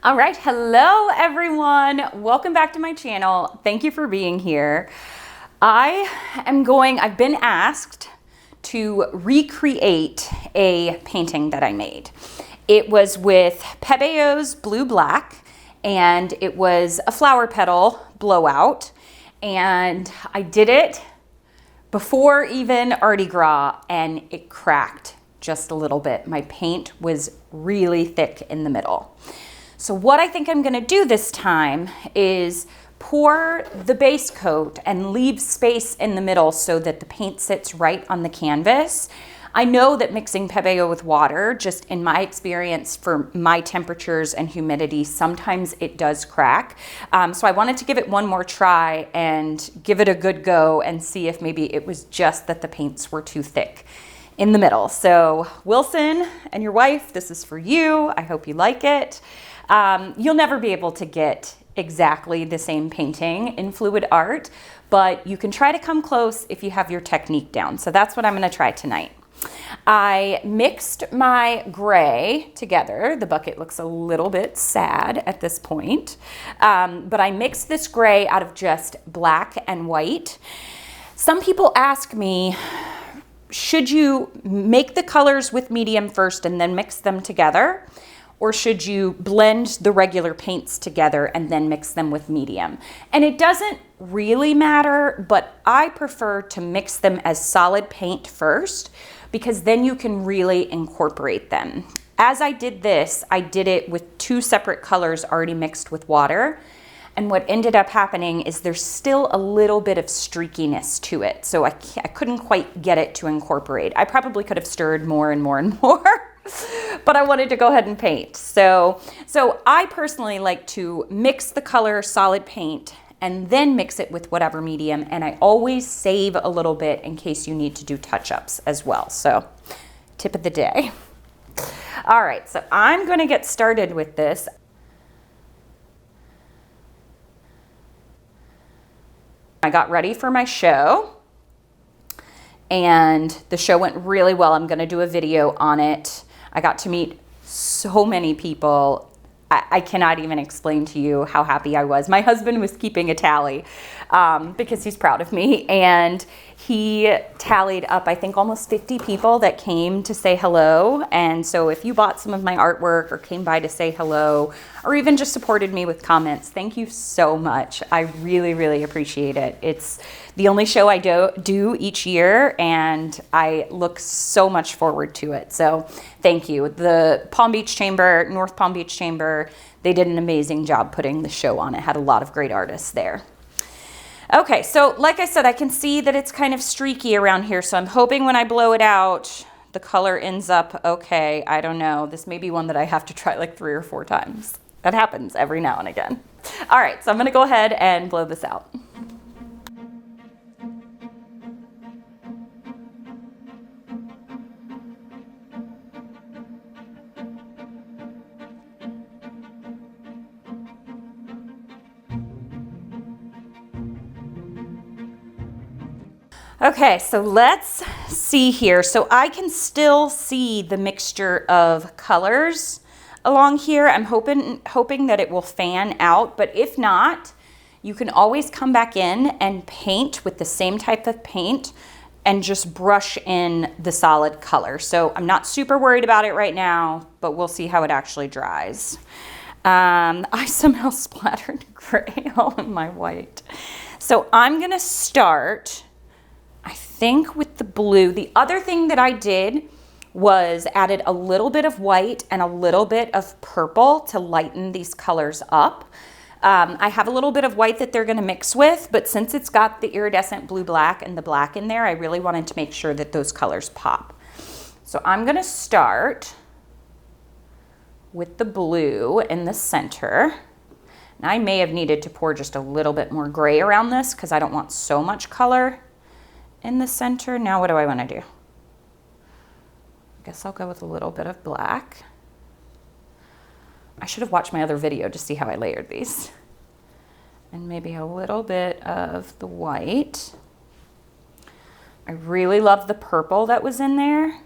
All right, hello everyone. Welcome back to my channel. Thank you for being here. I've been asked to recreate a painting that I made. It was with Pebeo's Blue Black, and it was a flower petal blowout. And I did it before even Mardi Gras, and it cracked just a little bit. My paint was really thick in the middle. So what I think I'm gonna do this time is pour the base coat and leave space in the middle so that the paint sits right on the canvas. I know that mixing pebeo with water, just in my experience for my temperatures and humidity, sometimes it does crack. So I wanted to give it one more try and give it a good go and see if maybe it was just that the paints were too thick in the middle. So Wilson and your wife, this is for you. I hope you like it. You'll never be able to get exactly the same painting in fluid art, but you can try to come close if you have your technique down. So that's what I'm gonna try tonight. I mixed my gray together. The bucket looks a little bit sad at this point, but I mixed this gray out of just black and white. Some people ask me, should you make the colors with medium first and then mix them together? Or should you blend the regular paints together and then mix them with medium? And it doesn't really matter, but I prefer to mix them as solid paint first, because then you can really incorporate them. As I did this, I did it with two separate colors already mixed with water. And what ended up happening is there's still a little bit of streakiness to it. So I couldn't quite get it to incorporate. I probably could have stirred more and more and more. But I wanted to go ahead and paint. So I personally like to mix the color solid paint and then mix it with whatever medium. And I always save a little bit in case you need to do touch-ups as well. So tip of the day. All right, so I'm gonna get started with this. I got ready for my show and the show went really well. I'm gonna do a video on it. I got to meet so many people. I cannot even explain to you how happy I was. My husband was keeping a tally because he's proud of me, and he tallied up, I think, almost 50 people that came to say hello. And so if you bought some of my artwork or came by to say hello, or even just supported me with comments, thank you so much. I really, really appreciate it. It's the only show I do each year, and I look so much forward to it. So thank you. The Palm Beach Chamber, North Palm Beach Chamber, they did an amazing job putting the show on. It had a lot of great artists there. Okay, so like I said, I can see that it's kind of streaky around here, so I'm hoping when I blow it out, the color ends up okay. I don't know. This may be one that I have to try like 3 or 4 times. That happens every now and again. All right, so I'm gonna go ahead and blow this out. Okay, so let's see here. So I can still see the mixture of colors along here. I'm hoping that it will fan out, but if not, you can always come back in and paint with the same type of paint and just brush in the solid color. So I'm not super worried about it right now, but we'll see how it actually dries. I somehow splattered gray all in my white. So I'm gonna start, I think, with the blue. The other thing that I did was added a little bit of white and a little bit of purple to lighten these colors up. I have a little bit of white that they're gonna mix with, but since it's got the iridescent blue black and the black in there, I really wanted to make sure that those colors pop. So I'm gonna start with the blue in the center. Now I may have needed to pour just a little bit more gray around this because I don't want so much color in the center. Now what do I want to do? I guess I'll go with a little bit of black. I should have watched my other video to see how I layered these. And maybe a little bit of the white. I really love the purple that was in there.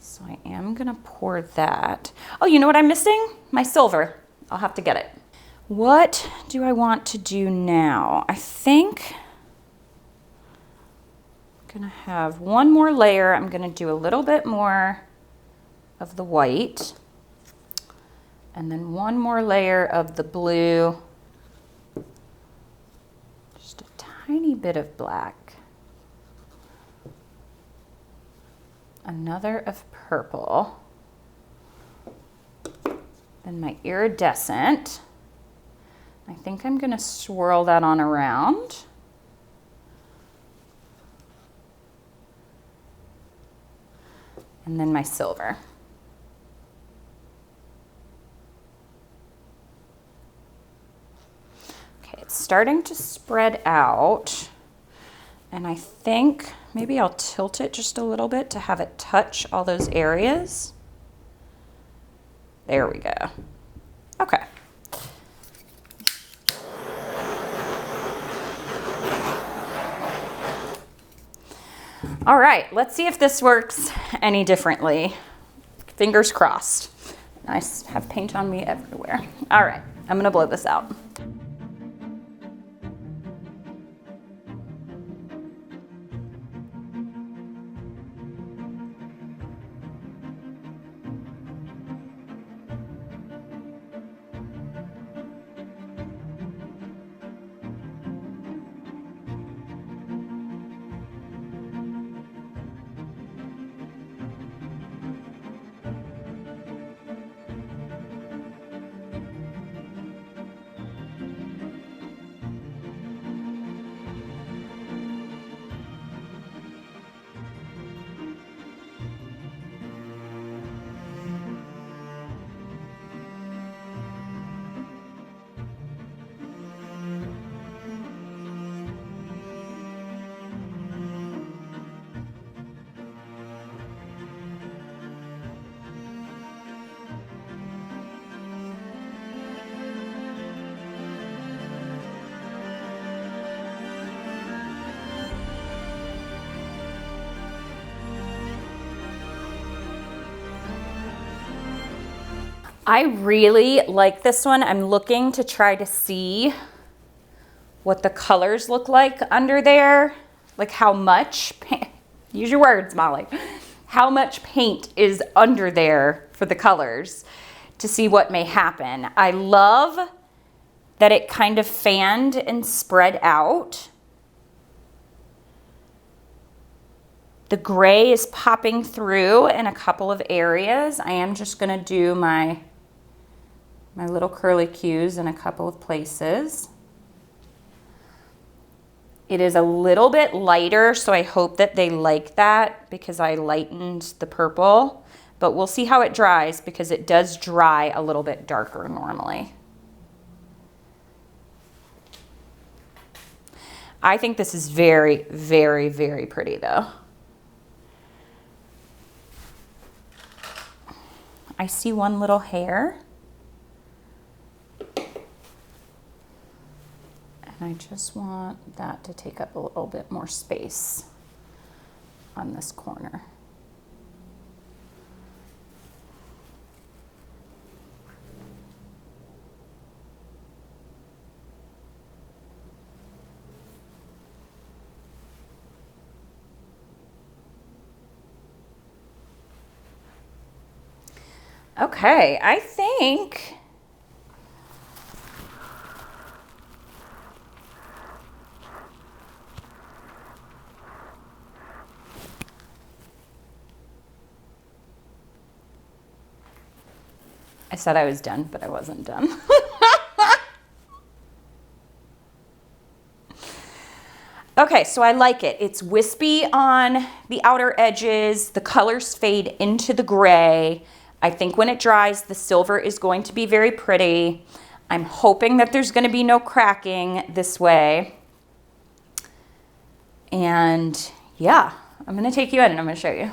So I am gonna pour that. Oh, you know what I'm missing? My silver. I'll have to get it. What do I want to do now? I think I'm gonna have one more layer. I'm gonna do a little bit more of the white and then one more layer of the blue. Just a tiny bit of black. Another of purple. Then my iridescent. I think I'm gonna swirl that on around. And then my silver. Okay, it's starting to spread out. And I think maybe I'll tilt it just a little bit to have it touch all those areas. There we go. Okay. All right, let's see if this works any differently. Fingers crossed. I have paint on me everywhere. All right, I'm gonna blow this out. I really like this one. I'm looking to try to see what the colors look like under there, like how much paint, use your words, Molly, how much paint is under there for the colors to see what may happen. I love that it kind of fanned and spread out. The gray is popping through in a couple of areas. I am just gonna do my little curly cues in a couple of places. It is a little bit lighter, so I hope that they like that because I lightened the purple, but we'll see how it dries because it does dry a little bit darker normally. I think this is very, very, very pretty though. I see one little hair. I just want that to take up a little bit more space on this corner. Okay, I think I said I was done, but I wasn't done. Okay, so I like it. It's wispy on the outer edges. The colors fade into the gray. I think when it dries, the silver is going to be very pretty. I'm hoping that there's going to be no cracking this way. And yeah, I'm going to take you in and I'm going to show you.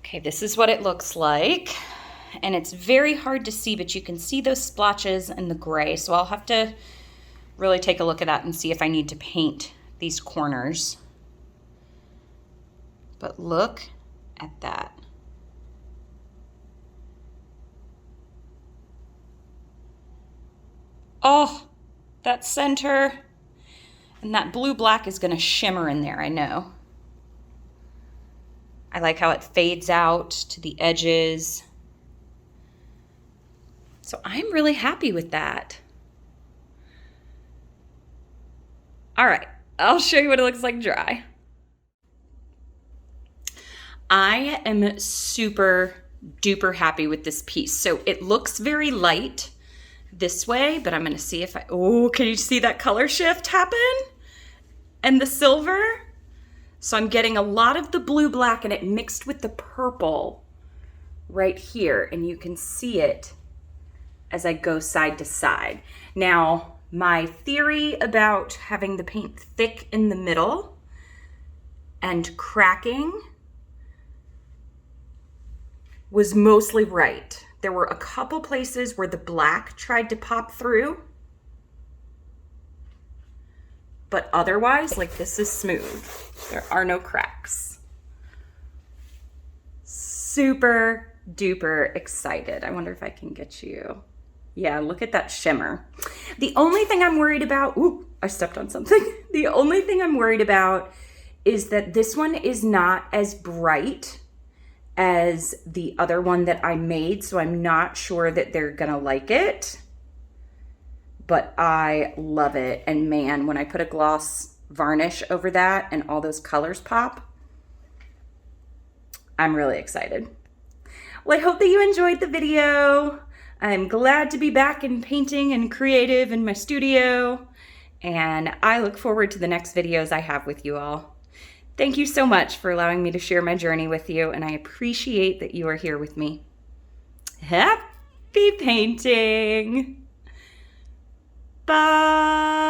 Okay, this is what it looks like. And it's very hard to see, but you can see those splotches in the gray. So I'll have to really take a look at that and see if I need to paint these corners But look at that. Oh, that center. And that blue-black is gonna shimmer in there, I know. I like how it fades out to the edges. So I'm really happy with that. All right, I'll show you what it looks like dry. I am super duper happy with this piece. So it looks very light this way, but I'm gonna see if oh, can you see that color shift happen? And the silver? So I'm getting a lot of the blue-black and it mixed with the purple right here, and you can see it as I go side to side. Now, my theory about having the paint thick in the middle and cracking was mostly right. There were a couple places where the black tried to pop through, but otherwise, like, this is smooth. There are no cracks. Super duper excited. I wonder if I can get you. Yeah, look at that shimmer. The only thing I'm worried about, ooh, I stepped on something. The only thing I'm worried about is that this one is not as bright as the other one that I made, so I'm not sure that they're gonna like it. But I love it. And man, when I put a gloss varnish over that and all those colors pop, I'm really excited. Well, I hope that you enjoyed the video. I'm glad to be back in painting and creative in my studio, and I look forward to the next videos I have with you all. Thank you so much for allowing me to share my journey with you, and I appreciate that you are here with me. Happy painting! Bye!